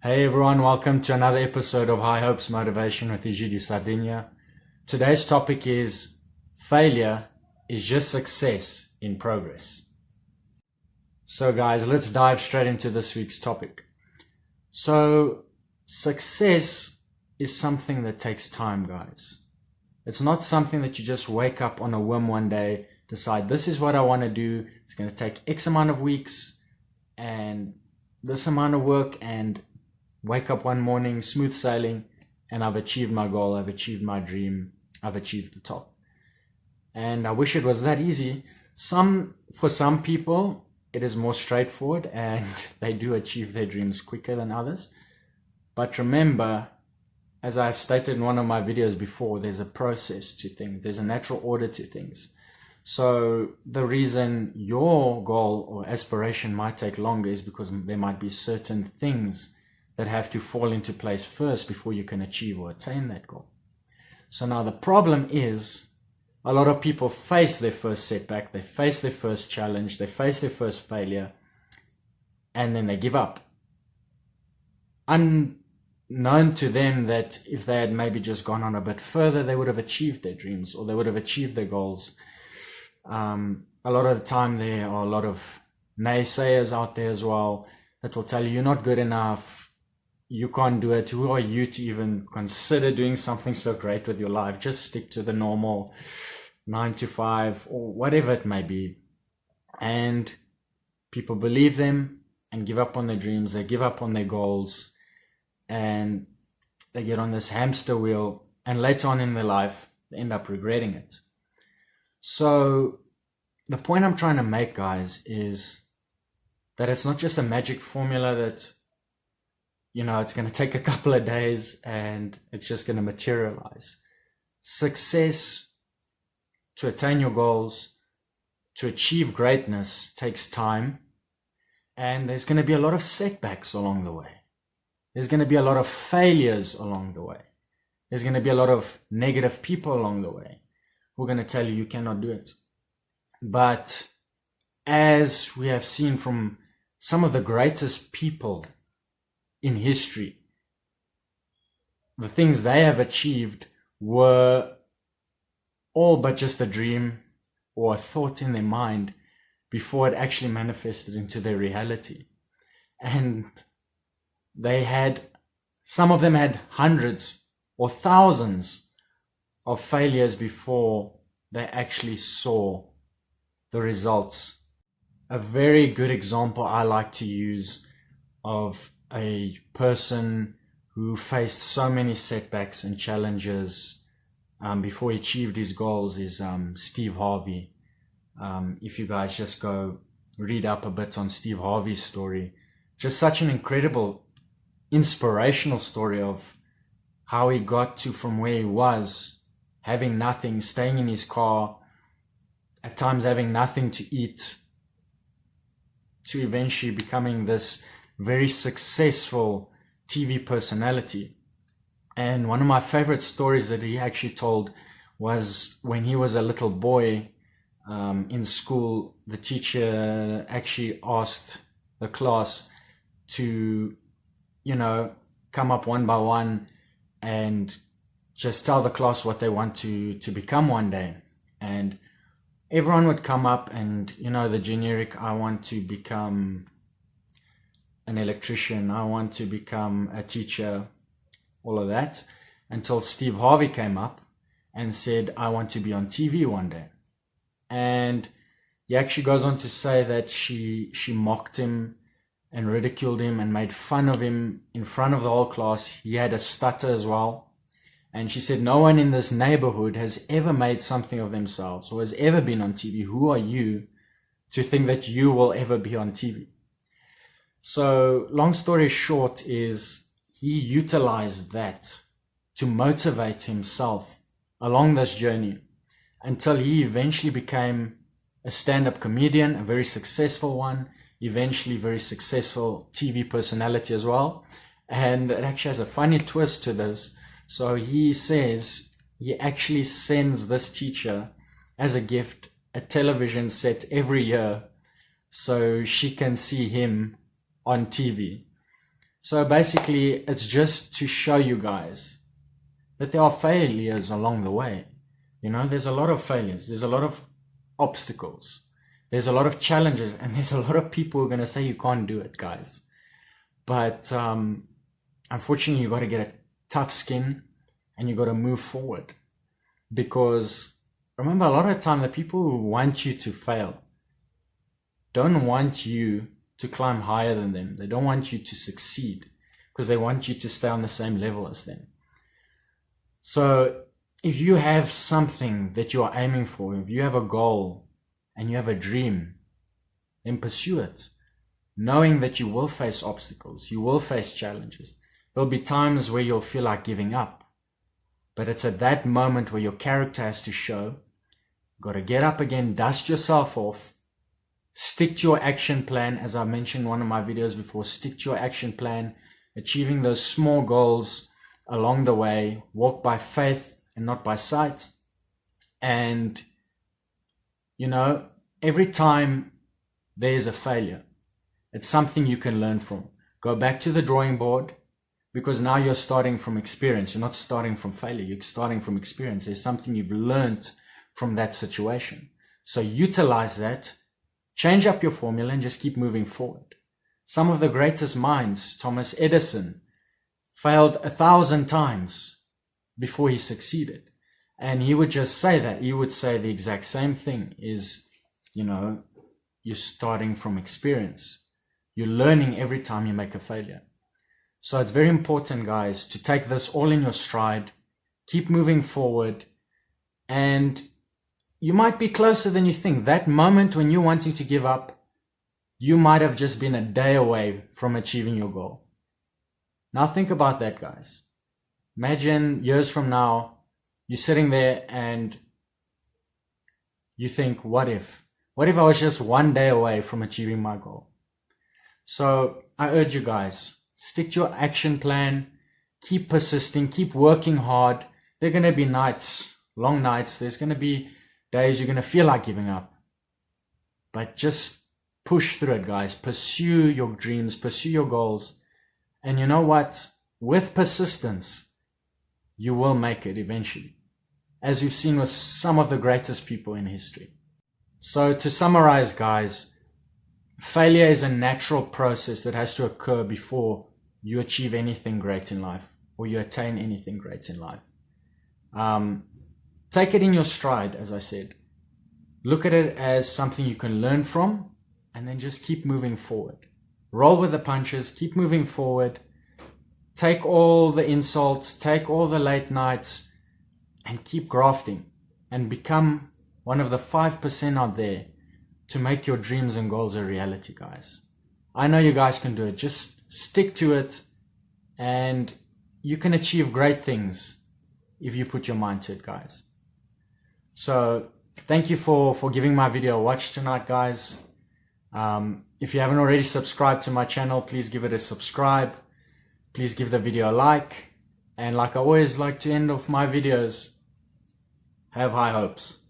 Hey everyone, welcome to another episode of High Hopes Motivation with Egidi Sardinia. Today's topic is failure is just success in progress. So guys, let's dive straight into this week's topic. So success is something that takes time, guys. It's not something that you just wake up on a whim one day, decide this is what I want to do. It's going to take X amount of weeks and this amount of work, and wake up one morning, smooth sailing, and I've achieved my goal, I've achieved my dream, I've achieved the top. And I wish it was that easy. For some people, it is more straightforward and they do achieve their dreams quicker than others. But remember, as I've stated in one of my videos before, there's a process to things, there's a natural order to things. So the reason your goal or aspiration might take longer is because there might be certain things that have to fall into place first before you can achieve or attain that goal. So now the problem is a lot of people face their first setback, they face their first challenge, they face their first failure, and then they give up. Unknown to them that if they had maybe just gone on a bit further, they would have achieved their dreams or they would have achieved their goals. A lot of the time there are a lot of naysayers out there as well that will tell you you're not good enough, you can't do it, who are you to even consider doing something so great with your life? Just stick to the normal 9 to 5 or whatever it may be. And people believe them and give up on their dreams, they give up on their goals, and they get on this hamster wheel, and later on in their life they end up regretting it. So the point I'm trying to make, guys, is that it's not just a magic formula that it's going to take a couple of days and it's just going to materialize. Success, to attain your goals, to achieve greatness, takes time. And there's going to be a lot of setbacks along the way. There's going to be a lot of failures along the way. There's going to be a lot of negative people along the way who are going to tell you cannot do it. But as we have seen from some of the greatest people in history, the things they have achieved were all but just a dream or a thought in their mind before it actually manifested into their reality. And some of them had hundreds or thousands of failures before they actually saw the results. A very good example I like to use of a person who faced so many setbacks and challenges before he achieved his goals is Steve Harvey. If you guys just go read up a bit on Steve Harvey's story, just such an incredible, inspirational story of how he got to from where he was, having nothing, staying in his car, at times having nothing to eat, to eventually becoming this very successful TV personality. And one of my favorite stories that he actually told was when he was a little boy in school, the teacher actually asked the class to, come up one by one and just tell the class what they want to become one day. And everyone would come up and, the generic, I want to become an electrician, I want to become a teacher, all of that, until Steve Harvey came up and said, I want to be on TV one day. And he actually goes on to say that she mocked him and ridiculed him and made fun of him in front of the whole class. He had a stutter as well. And she said, no one in this neighborhood has ever made something of themselves or has ever been on TV. Who are you to think that you will ever be on TV? So long story short is he utilized that to motivate himself along this journey until he eventually became a stand-up comedian, a very successful one, eventually very successful TV personality as well. And it actually has a funny twist to this. So he says he actually sends this teacher as a gift a television set every year so she can see him on TV. So basically, it's just to show you guys that there are failures along the way. You know, there's a lot of failures. There's a lot of obstacles. There's a lot of challenges. And there's a lot of people who are going to say you can't do it, guys. But unfortunately, you got to get a tough skin and you got to move forward. Because remember, a lot of the time, the people who want you to fail don't want you to climb higher than them. They don't want you to succeed because they want you to stay on the same level as them. So if you have something that you are aiming for, if you have a goal and you have a dream, then pursue it, knowing that you will face obstacles, you will face challenges. There'll be times where you'll feel like giving up, but it's at that moment where your character has to show. You've got to get up again, dust yourself off, stick to your action plan. As I mentioned in one of my videos before, stick to your action plan, achieving those small goals along the way. Walk by faith and not by sight. And, you know, every time there is a failure, it's something you can learn from. Go back to the drawing board, because now you're starting from experience. You're not starting from failure. You're starting from experience. There's something you've learned from that situation. So utilize that. Change up your formula and just keep moving forward. Some of the greatest minds, Thomas Edison, failed 1,000 times before he succeeded. And he would just say that. He would say the exact same thing is, you know, you're starting from experience. You're learning every time you make a failure. So it's very important, guys, to take this all in your stride, keep moving forward, and you might be closer than you think. That moment when you're wanting to give up, you might have just been a day away from achieving your goal. Now think about that, guys. Imagine years from now, you're sitting there and you think, what if? What if I was just one day away from achieving my goal? So I urge you guys, stick to your action plan, keep persisting, keep working hard. There are going to be nights, long nights. There's going to be days you're going to feel like giving up. But just push through it, guys. Pursue your dreams, pursue your goals. And you know what? With persistence, you will make it eventually, as we've seen with some of the greatest people in history. So to summarize, guys, failure is a natural process that has to occur before you achieve anything great in life or you attain anything great in life. Take it in your stride, as I said. Look at it as something you can learn from and then just keep moving forward. Roll with the punches, keep moving forward. Take all the insults, take all the late nights and keep grafting and become one of the 5% out there to make your dreams and goals a reality, guys. I know you guys can do it. Just stick to it and you can achieve great things if you put your mind to it, guys. So thank you for giving my video a watch tonight, guys. If you haven't already subscribed to my channel, please give it a subscribe. Please give the video a like. And like I always like to end off my videos, have high hopes.